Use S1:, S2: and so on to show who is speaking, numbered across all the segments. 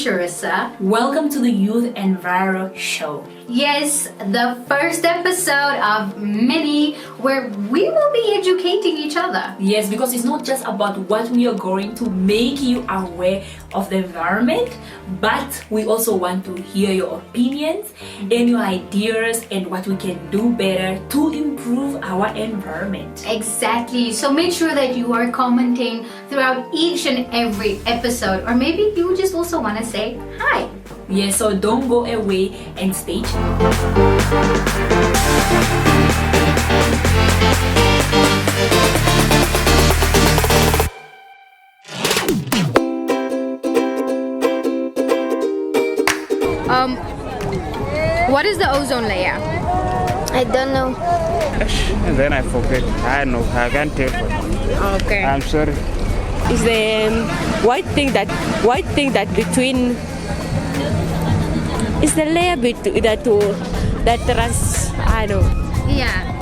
S1: Sharissa.
S2: Welcome to the Youth Enviro Show.
S1: Yes, the first episode of many where we will be educating each other.
S2: Yes, because it's not just about what we are going to make you aware of the environment, but we also want to hear your opinions and your ideas and what we can do better to improve our environment.
S1: Exactly. So make sure that you are commenting throughout each and every episode, or maybe you just also want to say hi.
S2: Yes, so don't go away and stay tuned.
S3: What is the ozone layer?
S4: I don't know.
S5: And then I forget. I know. I can't tell.
S3: Okay.
S5: I'm sorry.
S6: Is the white thing that between is the layer between that trans I know.
S3: Yeah.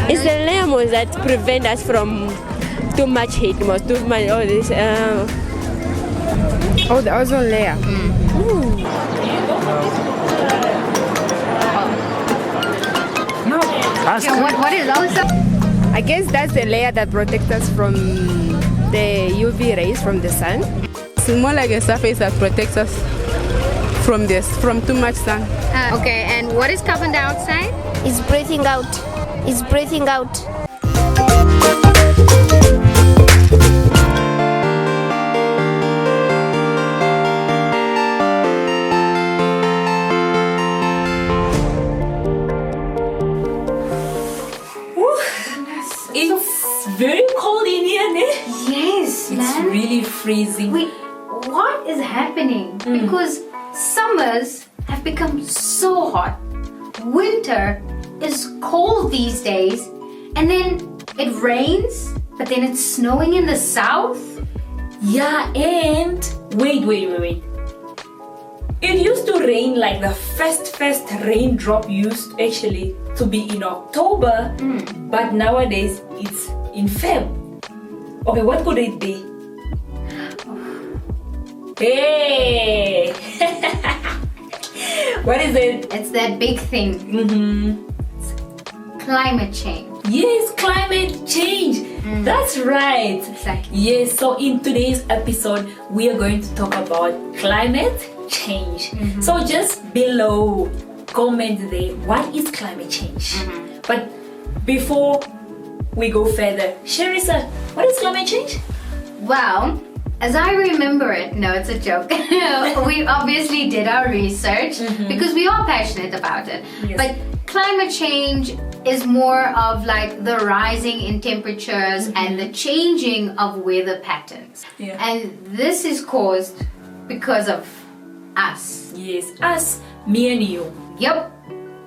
S6: It's the layer most that prevent us from too much heat, most too much all this.
S3: Oh, the ozone layer.
S5: No. Ask
S3: Yeah,
S5: me.
S3: what is ozone? I guess that's the layer that protects us from the UV rays from the sun.
S7: It's more like a surface that protects us from too much sun.
S3: Okay, and what is carbon dioxide?
S4: It's breathing out. It's breathing out.
S2: It's very cold in here, ne?
S1: Yes,
S2: It's
S1: man.
S2: really freezing.
S1: Wait, what is happening? Because summers have become so hot. Winter is cold these days. And then it rains, but then it's snowing in the south.
S2: Yeah, and wait. It used to rain like the first raindrop used actually to be in October, but nowadays it's in Feb. Okay, what could it be? Hey! What is it?
S1: It's that big thing. Climate change.
S2: Yes, climate change. That's right.
S1: Exactly.
S2: Yes, so in today's episode, we are going to talk about climate change. So just below, comment there, what is climate change? But before we go further, Sharissa, what is climate change?
S1: Well, as I remember it, no, it's a joke. We obviously did our research because we are passionate about it.
S2: Yes.
S1: But climate change is more of like the rising in temperatures and the changing of weather patterns.
S2: Yeah.
S1: And this is caused because of us.
S2: Yes, us, me and you.
S1: Yep.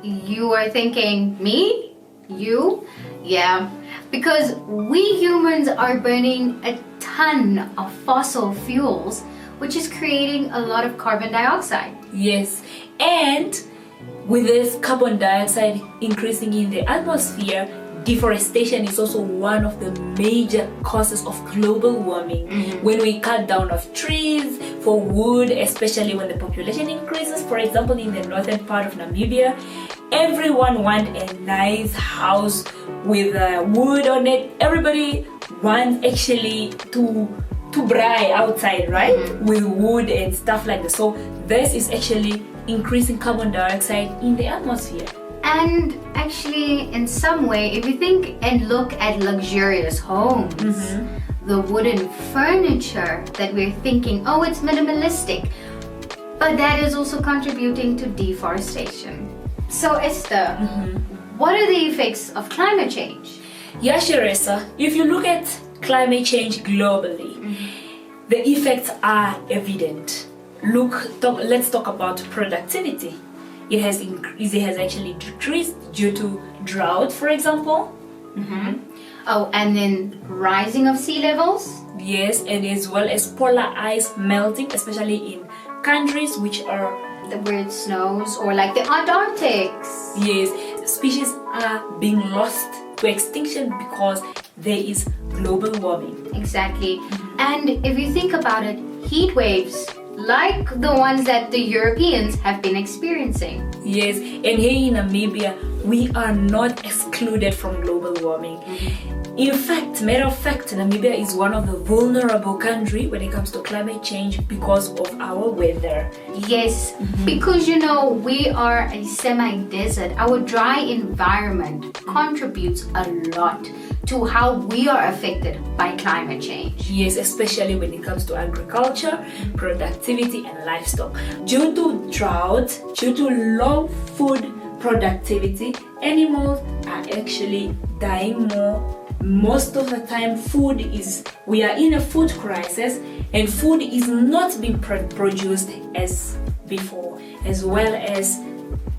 S1: You are thinking, me? You? Yeah. Because we humans are burning a ton of fossil fuels, which is creating a lot of carbon dioxide.
S2: Yes, and with this carbon dioxide increasing in the atmosphere, deforestation is also one of the major causes of global warming. When we cut down of trees for wood, especially when the population increases, for example in the northern part of Namibia, everyone wants a nice house with wood on it. Everybody wants actually to braai outside, right? With wood and stuff like that. So this is actually increasing carbon dioxide in the atmosphere.
S1: And actually, in some way, if you think and look at luxurious homes, the wooden furniture that we're thinking, oh, it's minimalistic, but that is also contributing to deforestation. So, Esther, what are the effects of climate change?
S2: Yeah, Sharissa, if you look at climate change globally, the effects are evident. Let's talk about productivity. It has actually decreased due to drought, for example.
S1: Oh, and then rising of sea levels?
S2: Yes, and as well as polar ice melting, especially in countries which are
S1: Where it snows, or like the Antarctics.
S2: Yes, species are being lost to extinction because there is global warming.
S1: Exactly. And if you think about it, heat waves like the ones that the Europeans have been experiencing.
S2: Yes, and here in Namibia, we are not excluded from global warming. In fact, matter of fact, Namibia is one of the vulnerable countries when it comes to climate change because of our weather.
S1: Yes, because you know, we are a semi-desert. Our dry environment contributes a lot to how we are affected by climate change.
S2: Yes, especially when it comes to agriculture, productivity, and livestock. Due to drought, due to low food productivity, animals are actually dying more. Most of the time, we are in a food crisis, and food is not being produced as before, as well as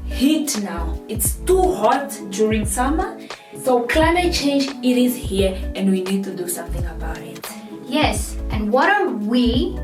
S2: heat now. It's too hot during summer. So climate change, it is here, and we need to do something about it.
S1: Yes, and what are we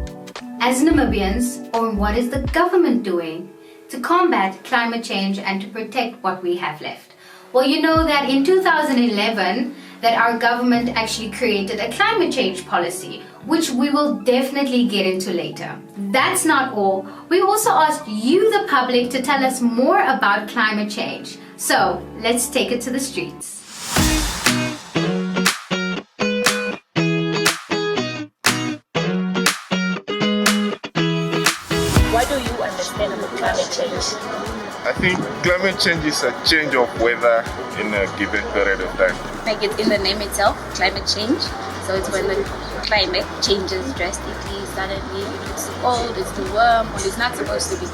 S1: as Namibians, or what is the government doing to combat climate change and to protect what we have left? Well, you know that in 2011, that our government actually created a climate change policy, which we will definitely get into later. That's not all. We also asked you, the public, to tell us more about climate change. So let's take it to the streets.
S2: What do you understand about climate change?
S8: I think climate change is a change of weather in a given period of time.
S9: Like it's in the name itself, climate change. So it's when the climate changes drastically, suddenly. It's too cold, it's too warm, when it's not supposed to be.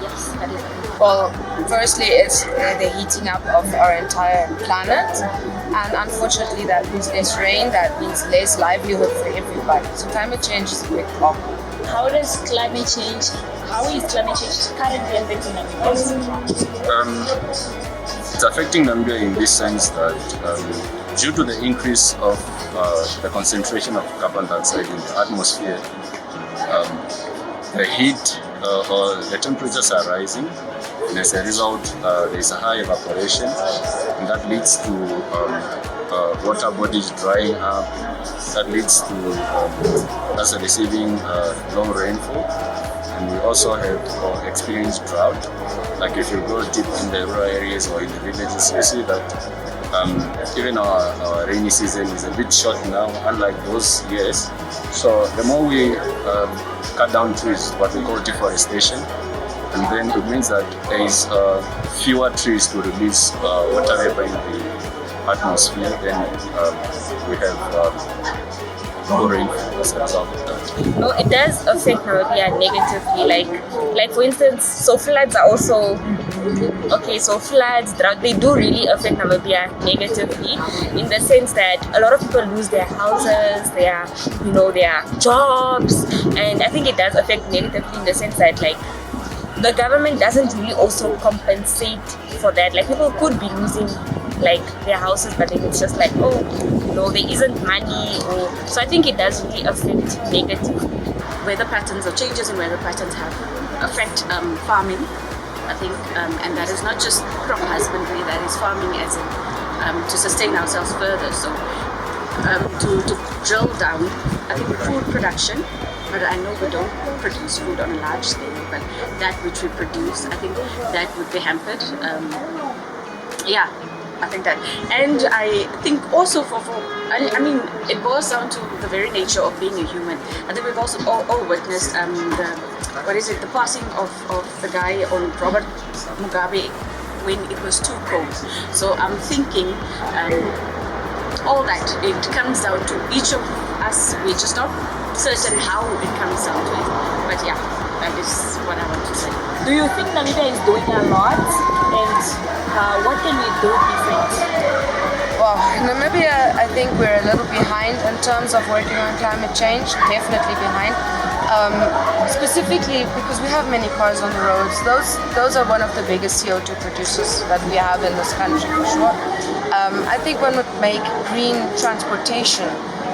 S9: Yes, that is it.
S10: Well, firstly, it's the heating up of our entire planet. And unfortunately, that means less rain, that means less livelihood for everybody. So climate change is a big problem.
S2: How is climate change currently affecting us?
S11: It's affecting Namibia in this sense that due to the increase of the concentration of carbon dioxide in the atmosphere, the heat or the temperatures are rising, and as a result there is a high evaporation, and that leads to water bodies drying up. That leads to us receiving low rainfall, and we also have experienced drought. Like if you go deep in the rural areas or in the villages, you see that even our rainy season is a bit short now, unlike those years. So the more we cut down trees, what we call deforestation, and then it means that there is fewer trees to release water vapor in the atmosphere, then we have no rainfall as a result of that.
S9: Well, it does affect Namibia negatively. Like for instance, so floods are also so floods, drought, they do really affect Namibia negatively in the sense that a lot of people lose their houses, their jobs, and I think it does affect negatively in the sense that the government doesn't really also compensate for that. Like people could be losing their houses, but then it's just there isn't money, so I think it does really affect negatively.
S12: Weather patterns or changes in weather patterns affect farming, I think, and that is not just crop husbandry, that is farming as in to sustain ourselves further. So to drill down, I think food production, but I know we don't produce food on a large scale, but that which we produce, I think that would be hampered. I think that, and I think also I mean, it boils down to the very nature of being a human. I think we've also all witnessed the passing of the guy on Robert Mugabe when it was too cold. So I'm thinking all that it comes down to each of us. We're just not certain how it comes down to it, but yeah, that is what I want to say.
S2: Do you think Namibia is doing a lot, and what can we do different?
S10: Well, in Namibia, I think we're a little behind in terms of working on climate change, definitely behind. Specifically because we have many cars on the roads. Those are one of the biggest CO2 producers that we have in this country, for sure. I think one would make green transportation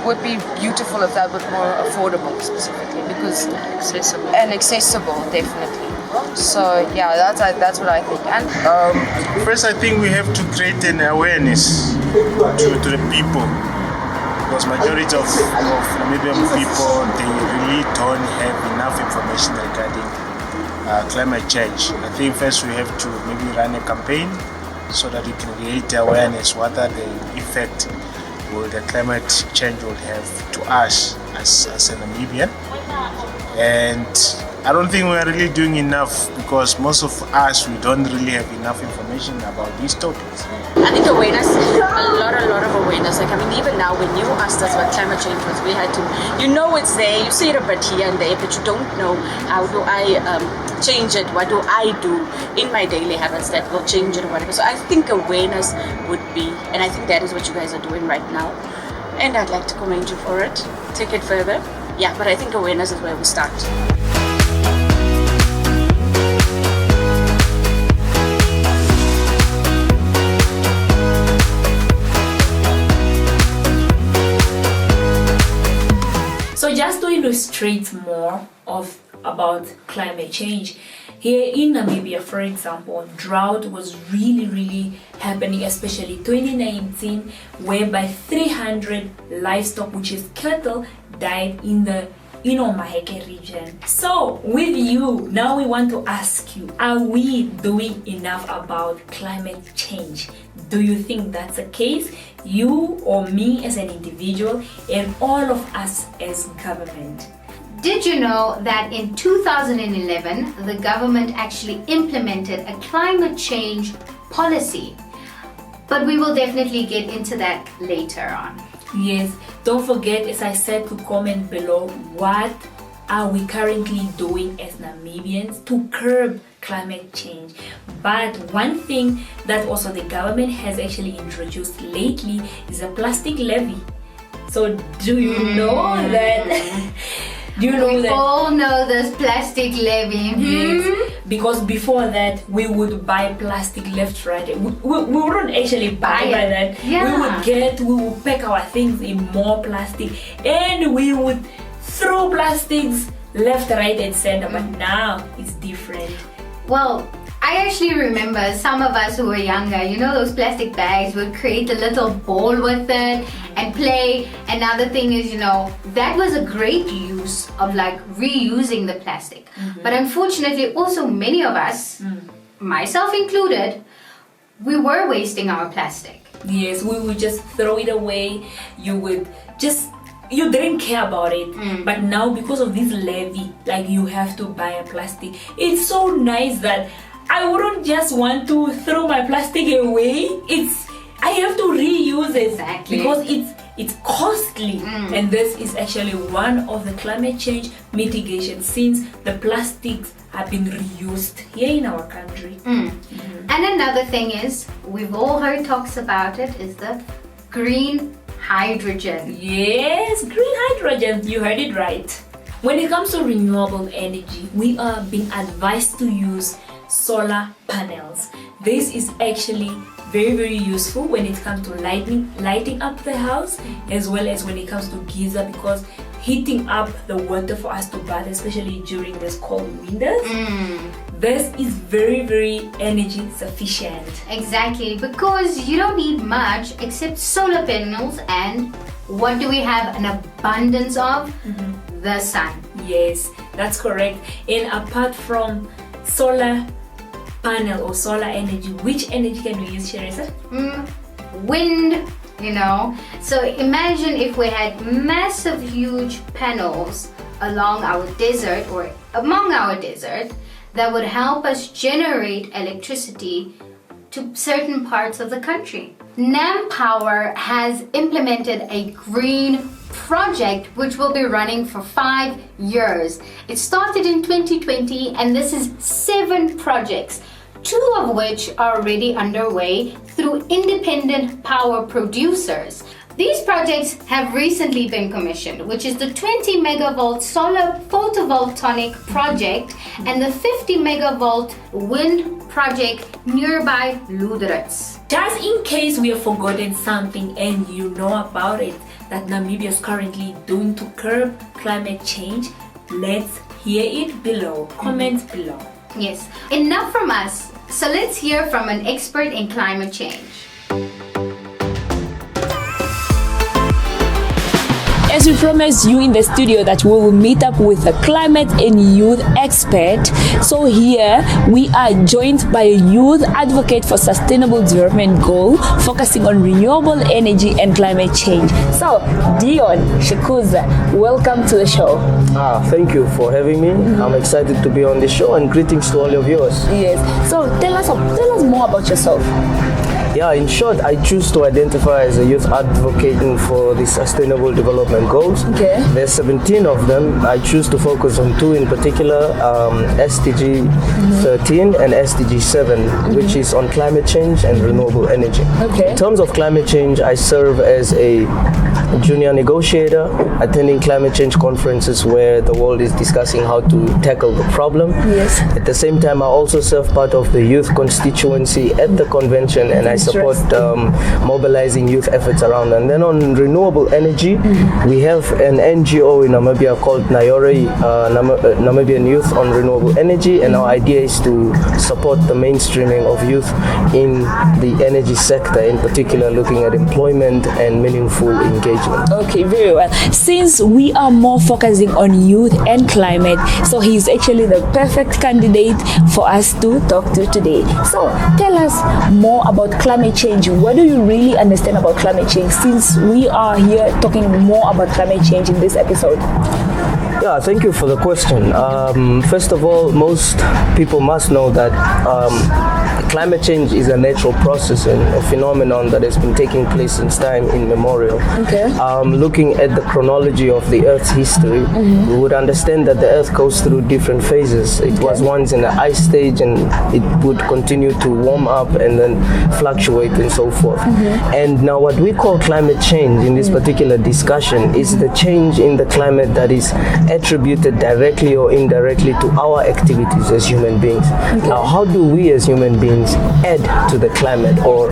S10: would be beautiful if that were more affordable, specifically, because accessible, definitely. So yeah, that's what I think. And
S13: first, I think we have to create an awareness to the people because majority of Namibian people, they really don't have enough information regarding climate change. I think first we have to maybe run a campaign so that we can create awareness what are the effect will the climate change will have to us as a Namibian. And I don't think we are really doing enough because most of us, we don't really have enough information about these topics.
S12: I think awareness, a lot of awareness. Like, I mean, even now when you asked us what climate change was, we had to, you know it's there, you see it a bit here and there, but you don't know how do I change it, what do I do in my daily habits that will change it or whatever. So I think awareness would be, and I think that is what you guys are doing right now. And I'd like to commend you for it. Take it further. Yeah, but I think awareness is where we start.
S2: So just to illustrate more about climate change, here in Namibia, for example, drought was really happening, especially 2019, whereby 300 livestock, which is cattle, died in the Maheke region. So with you, now we want to ask you, are we doing enough about climate change? Do you think that's the case? You or me as an individual and all of us as government?
S1: Did you know that in 2011, the government actually implemented a climate change policy? But we will definitely get into that later on.
S2: Yes, don't forget, as I said, to comment below what are we currently doing as Namibians to curb climate change. But one thing that also the government has actually introduced lately is a plastic levy. So do you know that? Do you know
S1: we
S2: that?
S1: all know this plastic levy.
S2: Yes, because before that we would buy plastic left, right. We wouldn't actually buy that.
S1: Yeah.
S2: We would pack our things in more plastic, and we would throw plastics left, right, and center. But now it's different.
S1: Well, I actually remember some of us who were younger, you know, those plastic bags would create a little ball with it and play. Another thing is, you know, that was a great use of like reusing the plastic. But unfortunately, also many of us, myself included, we were wasting our plastic.
S2: Yes, we would just throw it away. You didn't care about it. But now because of this levy, like you have to buy a plastic. It's so nice that I wouldn't just want to throw my plastic away. I have to reuse it.
S1: Exactly.
S2: Because it's costly. And this is actually one of the climate change mitigation, since the plastics have been reused here in our country.
S1: And another thing is, we've all heard talks about it, is the green hydrogen.
S2: Yes, green hydrogen, you heard it right. When it comes to renewable energy, we are being advised to use solar panels. This is actually very useful when it comes to lighting up the house, as well as when it comes to geyser, because heating up the water for us to bath, especially during this cold winters. This is very energy sufficient.
S1: Exactly, because you don't need much except solar panels, and what do we have an abundance of? The sun.
S2: Yes, that's correct. And apart from solar panel or solar energy, which energy can we use, Sharissa?
S1: Wind, you know. So imagine if we had massive huge panels along our desert or among our desert that would help us generate electricity to certain parts of the country. NAM Power has implemented a green project which will be running for 5 years. It started in 2020, and this is 7 projects, 2 of which are already underway through independent power producers. These projects have recently been commissioned, which is the 20 megavolt solar photovoltaic project and the 50 megavolt wind project nearby Ludritz.
S2: Just in case we have forgotten something and you know about it, that Namibia is currently doing to curb climate change, let's hear it below. Comments below.
S1: Yes, enough from us. So let's hear from an expert in climate change.
S2: as we promised you in the studio that we will meet up with a climate and youth expert. So here we are joined by a youth advocate for sustainable development goal, focusing on renewable energy and climate change. So Dion Shikuza, welcome to the show.
S14: Thank you for having me. I'm excited to be on the show, and greetings to all your viewers.
S2: Yes. So tell us more about yourself.
S14: Yeah, in short, I choose to identify as a youth advocating for the Sustainable Development Goals.
S2: Okay.
S14: There's 17 of them. I choose to focus on 2 in particular, SDG 13 and SDG 7, which is on climate change and renewable energy.
S2: Okay.
S14: In terms of climate change, I serve as a junior negotiator, attending climate change conferences where the world is discussing how to tackle the problem.
S2: Yes.
S14: At the same time, I also serve part of the youth constituency at the convention, and I support mobilizing youth efforts around. And then on renewable energy, we have an NGO in Namibia called Nayore, Namibian Youth on Renewable Energy, and our idea is to support the mainstreaming of youth in the energy sector, in particular looking at employment and meaningful engagement.
S2: Okay, very well. Since we are more focusing on youth and climate, so he's actually the perfect candidate for us to talk to today. So tell us more about climate change. What do you really understand about climate change, since we are here talking more about climate change in this episode?
S14: Yeah, thank you for the question. First of all, most people must know that climate change is a natural process and a phenomenon that has been taking place since time immemorial.
S2: Okay.
S14: Looking at the chronology of the Earth's history, we would understand that the Earth goes through different phases. It was once in the ice stage, and it would continue to warm up and then fluctuate and so forth. And now what we call climate change in this particular discussion is the change in the climate that is attributed directly or indirectly to our activities as human beings. Now, how do we as human beings add to the climate or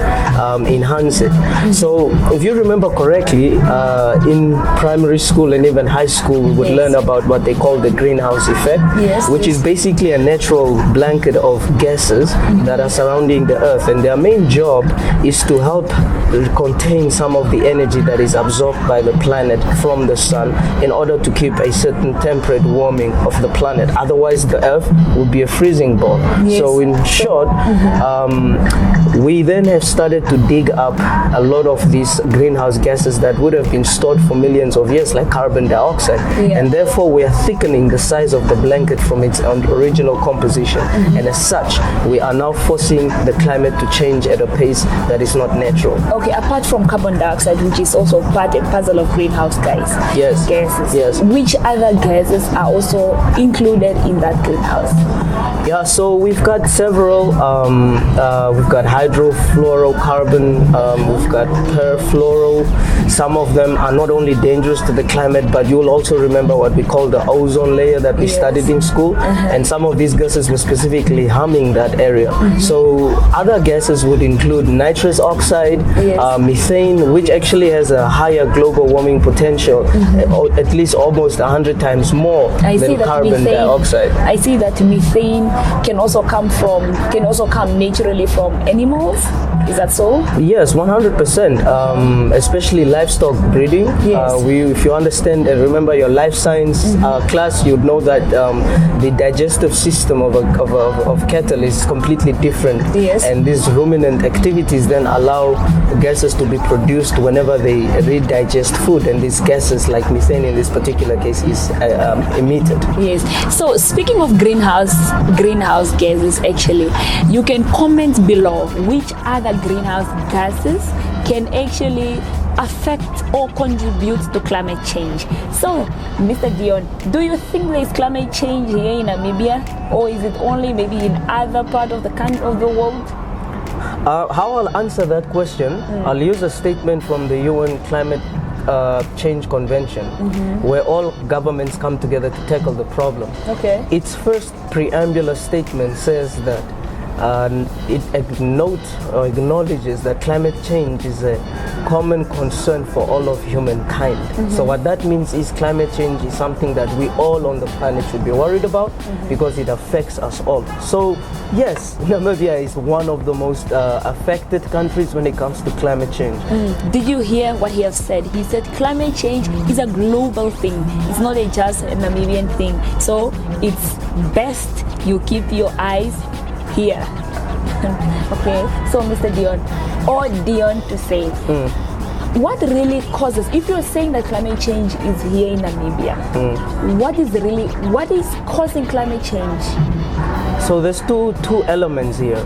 S14: enhance it? So if you remember correctly, in primary school and even high school, we would learn about what they call the greenhouse effect, which is basically a natural blanket of gases that are surrounding the Earth, and their main job is to help contain some of the energy that is absorbed by the planet from the sun in order to keep a certain temperate warming of the planet. Otherwise, the Earth would be a freezing ball. So in short, we then have started to dig up a lot of these greenhouse gases that would have been stored for millions of years, like carbon dioxide, and therefore we are thickening the size of the blanket from its original composition, and as such we are now forcing the climate to change at a pace that is not natural.
S2: Okay, apart from carbon dioxide, which is also part and parcel of greenhouse gases, which other gases are also included in that greenhouse?
S14: Yeah, so we've got several. We've got hydrofluorocarbon, we've got perfluoro. Some of them are not only dangerous to the climate, but you will also remember what we call the ozone layer that we studied in school, and some of these gases were specifically harming that area. So other gases would include nitrous oxide, methane, which actually has a higher global warming potential, at least almost 100 times more than carbon dioxide.
S2: I see that methane can also come naturally from animals. Is that so?
S14: Yes, 100%. Especially livestock breeding. If you understand and remember your life science class, you'd know that the digestive system of cattle is completely different. And these ruminant activities then allow gases to be produced whenever they redigest food, and these gases, like methane in this particular case, is emitted.
S2: Yes. So speaking of greenhouse gases, actually, you can comment below which other greenhouse gases can actually affect or contribute to climate change. So, Mr. Dion, do you think there is climate change here in Namibia, or is it only maybe in other part of the country, of the world?
S14: How I'll answer that question, I'll use a statement from the UN Climate Change Convention, where all governments come together to tackle the problem.
S2: Okay.
S14: Its first preambular statement says that it acknowledges that climate change is a common concern for all of humankind. So what that means is climate change is something that we all on the planet should be worried about because it affects us all. So yes, Namibia is one of the most affected countries when it comes to climate change.
S2: Did you hear what he has said? He said climate change is a global thing. It's not just a Namibian thing. So it's best you keep your eyes here. Okay, so Mr. Dion, or Dion to say, what really causes, if you're saying that climate change is here in Namibia, what is causing climate change?
S14: So there's two elements here.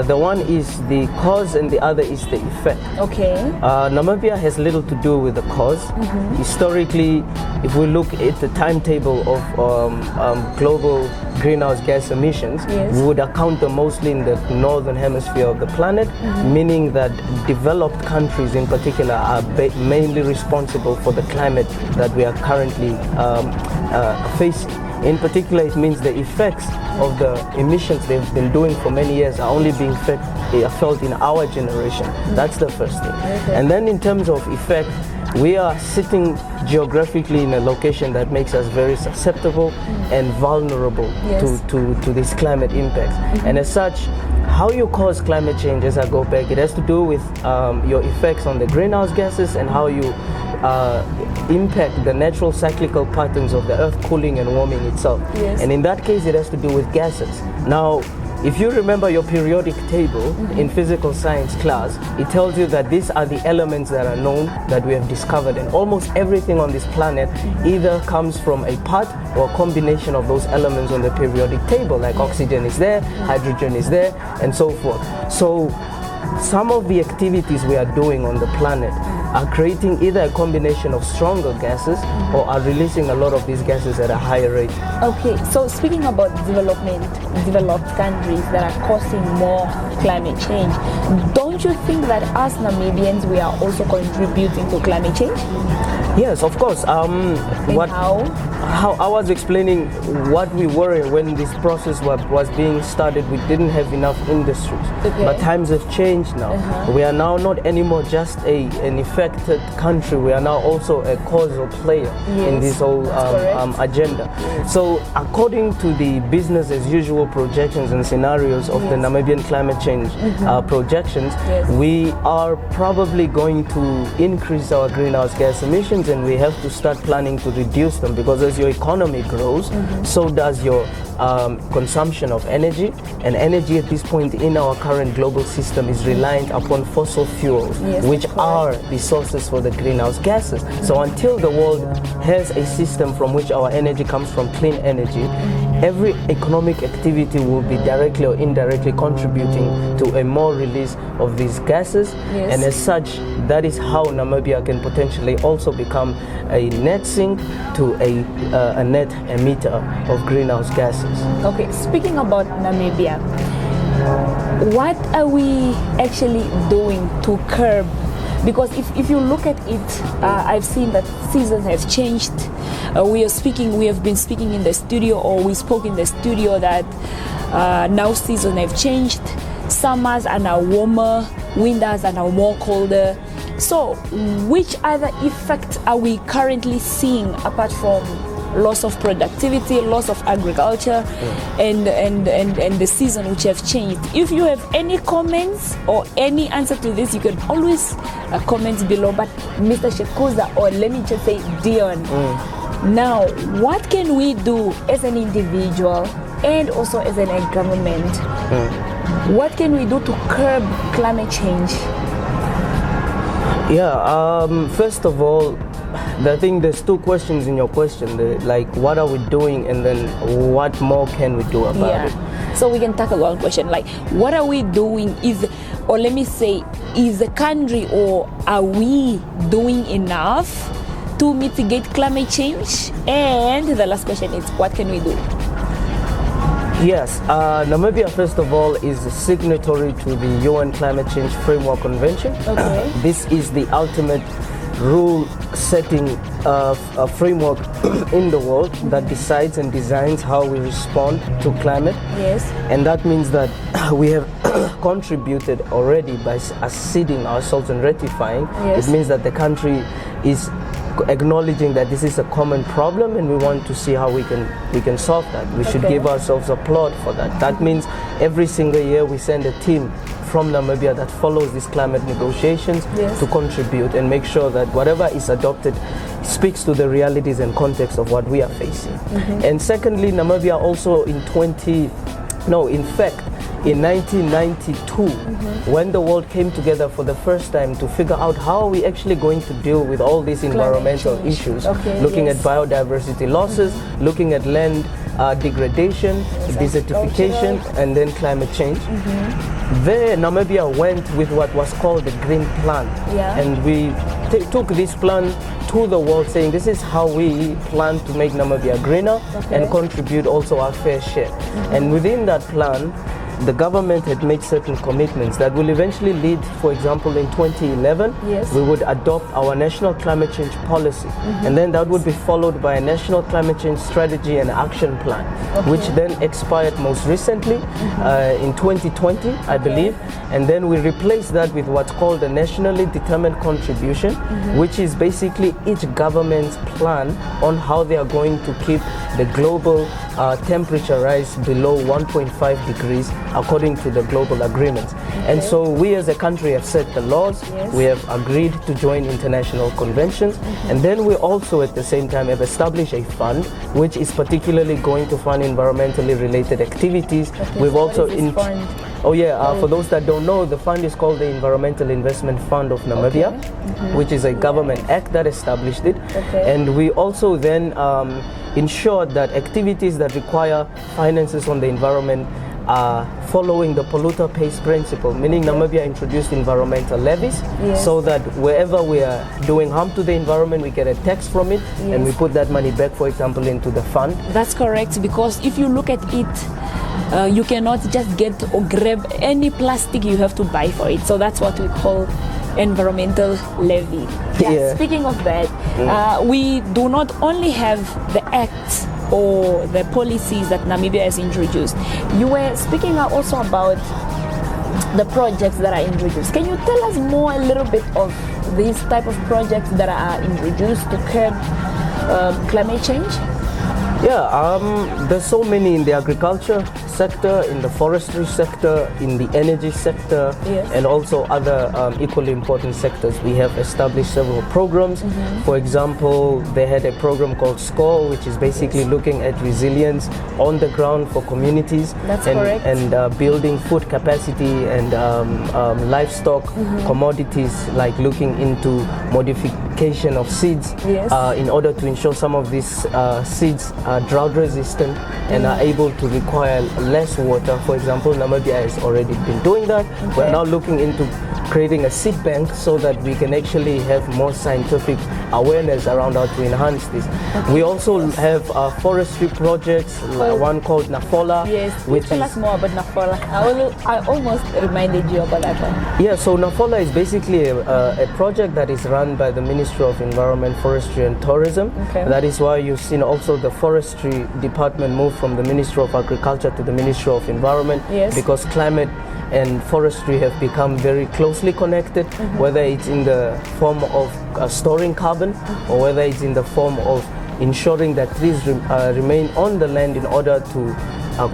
S14: The one is the cause and the other is the effect.
S2: Okay.
S14: Namibia has little to do with the cause. Historically, if we look at the timetable of global greenhouse gas emissions, we would account them mostly in the northern hemisphere of the planet, meaning that developed countries in particular are mainly responsible for the climate that we are currently facing. In particular, it means the effects of the emissions they've been doing for many years are only being felt in our generation. That's the first thing. And then in terms of effect, we are sitting geographically in a location that makes us very susceptible and vulnerable to this climate impacts. And as such, how you cause climate change, as I go back, it has to do with your effects on the greenhouse gases and how you impact the natural cyclical patterns of the earth cooling and warming itself. And in that case, it has to do with gases. Now, if you remember your periodic table in physical science class, it tells you that these are the elements that are known that we have discovered, and almost everything on this planet either comes from a part or a combination of those elements on the periodic table, like oxygen is there, hydrogen is there, and so forth. So some of the activities we are doing on the planet are creating either a combination of stronger gases or are releasing a lot of these gases at a higher rate.
S2: Okay, so speaking about developed countries that are causing more climate change, don't you think that us Namibians, we are also contributing to climate change?
S14: Yes, of course. How I was explaining what we were when this process was being started, we didn't have enough industries. But times have changed now. We are now not anymore just an affected country. We are now also a causal player in this whole agenda. So according to the business as usual projections and scenarios of the Namibian climate change projections, we are probably going to increase our greenhouse gas emissions, and we have to start planning to reduce them, because as your economy grows, so does your consumption of energy, and energy at this point in our current global system is reliant upon fossil fuels, which are the sources for the greenhouse gases. So until the world has a system from which our energy comes from clean energy, every economic activity will be directly or indirectly contributing to a more release of these gases, and as such, that is how Namibia can potentially also become a net sink to a net emitter of greenhouse gases.
S2: Okay, speaking about Namibia, what are we actually doing to curb? Because if you look at it, I've seen that seasons have changed. We have been speaking in the studio, or we spoke in the studio that now seasons have changed. Summers are now warmer, winters are now more colder. So, which other effects are we currently seeing apart from loss of productivity, loss of agriculture, and the season which have changed? If you have any comments or any answer to this, you can always comment below. But Mr. Shekuza, or let me just say Dion, now what can we do as an individual and also as a government? What can we do to curb climate change?
S14: First of all, I think there's two questions in your question. Like, what are we doing, and then what more can we do about it?
S2: So we can tackle one question, like, what are we doing? Is the country, or are we doing enough to mitigate climate change? And the last question is, what can we do?
S14: Yes, Namibia, first of all, is a signatory to the UN Climate Change Framework Convention. This is the ultimate rule setting a framework in the world that decides and designs how we respond to climate.
S2: Yes.
S14: And that means that we have contributed already by acceding ourselves and ratifying.
S2: Yes.
S14: It means that the country is acknowledging that this is a common problem and we want to see how we can solve that. We should give ourselves applaud for that. That means every single year we send a team from Namibia that follows these climate negotiations to contribute and make sure that whatever is adopted speaks to the realities and context of what we are facing. And secondly, Namibia also in 1992, when the world came together for the first time to figure out how are we actually going to deal with all these environmental issues, looking at biodiversity losses, looking at land degradation, desertification, and then climate change. There, Namibia went with what was called the Green Plan, and we took this plan to the world saying this is how we plan to make Namibia greener and contribute also our fair share. And within that plan, the government had made certain commitments that will eventually lead, for example, in 2011, we would adopt our national climate change policy. And then that would be followed by a national climate change strategy and action plan, which then expired most recently in 2020, I believe. And then we replaced that with what's called a nationally determined contribution, which is basically each government's plan on how they are going to keep the global temperature rise below 1.5 degrees according to the global agreements. And so we as a country have set the laws, we have agreed to join international conventions, and then we also at the same time have established a fund which is particularly going to fund environmentally related activities. We've also for those that don't know, the fund is called the Environmental Investment Fund of Namibia, which is a government act that established it. And we also then ensured that activities that require finances on the environment are following the polluter pays principle, meaning Namibia introduced environmental levies so that wherever we are doing harm to the environment, we get a tax from it and we put that money back, for example, into the fund.
S2: That's correct, because if you look at it, you cannot just get or grab any plastic, you have to buy for it. So that's what we call environmental levy. Speaking of that, we do not only have the acts or the policies that Namibia has introduced. You were speaking also about the projects that are introduced. Can you tell us more a little bit of these type of projects that are introduced to curb climate change?
S14: There's so many in the agriculture sector, in the forestry sector, in the energy sector, and also other equally important sectors. We have established several programs. For example, they had a program called SCORE, which is basically looking at resilience on the ground for communities.
S2: That's correct.
S14: And building food capacity and livestock commodities, like looking into modification of seeds in order to ensure some of these seeds are drought resistant and are able to require less water. For example, Namibia has already been doing that. We're now looking into creating a seed bank so that we can actually have more scientific awareness around how to enhance this. We also have forestry projects, like one called Nafola.
S2: Which tell us more about Nafola. I almost reminded you about that one.
S14: So Nafola is basically a project that is run by the Ministry of Environment, Forestry and Tourism. That is why you've seen also the forestry department move from the Ministry of Agriculture to the Ministry of Environment, because climate and forestry have become very closely connected, whether it's in the form of storing carbon or whether it's in the form of ensuring that trees remain on the land in order to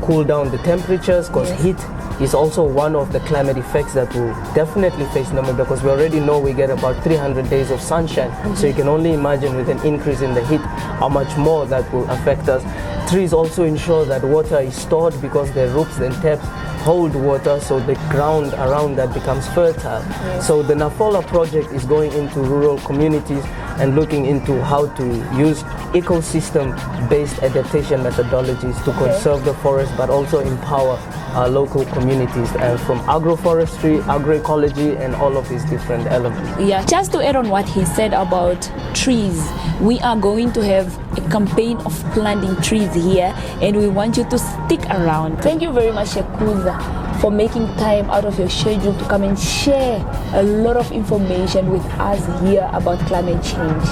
S14: cool down the temperatures, because heat is also one of the climate effects that will definitely face Namibia, because we already know we get about 300 days of sunshine. So you can only imagine with an increase in the heat how much more that will affect us. Trees also ensure that water is stored because their roots and taps hold water, so the ground around that becomes fertile. So the Nafola project is going into rural communities and looking into how to use ecosystem-based adaptation methodologies to conserve the forest, but also empower our local communities from agroforestry, agroecology, and all of these different elements.
S2: Just to add on what he said about trees, we are going to have a campaign of planting trees here, and we want you to stick around. Thank you very much, Shekuza, for making time out of your schedule to come and share a lot of information with us here about climate change.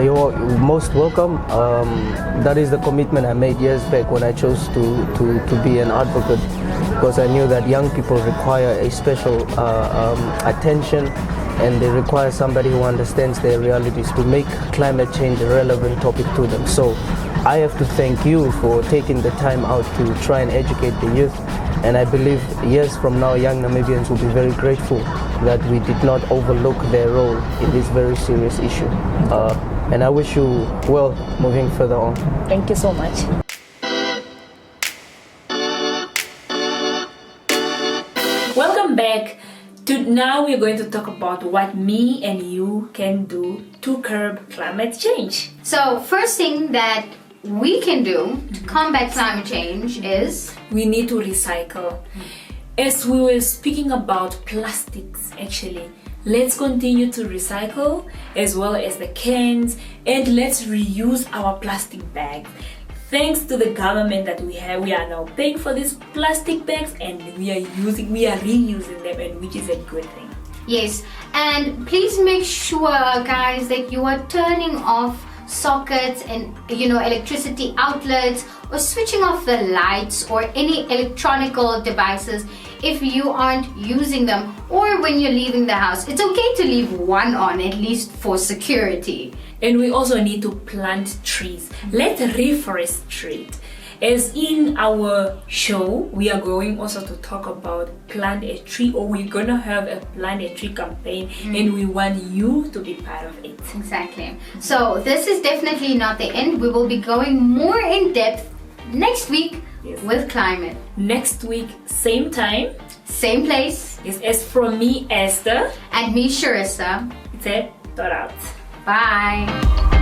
S14: You're most welcome. That is the commitment I made years back when I chose to be an advocate, because I knew that young people require a special attention, and they require somebody who understands their realities to make climate change a relevant topic to them. So I have to thank you for taking the time out to try and educate the youth. And I believe years from now, young Namibians will be very grateful that we did not overlook their role in this very serious issue. And I wish you well moving further on.
S2: Thank you so much. Welcome back. Now we're going to talk about what me and you can do to curb climate change.
S1: So first thing that we can do to combat climate change is
S2: we need to recycle. As we were speaking about plastics, actually, let's continue to recycle as well as the cans, and let's reuse our plastic bags. Thanks to the government that we are now paying for these plastic bags, and we are reusing them, and which is a good thing.
S1: Yes, and please make sure, guys, that you are turning off sockets and electricity outlets, or switching off the lights or any electronical devices if you aren't using them, or when you're leaving the house. It's okay to leave one on, at least for security.
S2: And we also need to plant trees. Let's reforest. As in our show, we are going also to talk about plant a tree, or we're gonna have a plant a tree campaign, and we want you to be part of it.
S1: Exactly. So this is definitely not the end. We will be going more in depth next week with climate.
S2: Next week, same time,
S1: same place.
S2: It's as from me, Esther,
S1: and me, Sharissa.
S2: It's a thought out.
S1: Bye.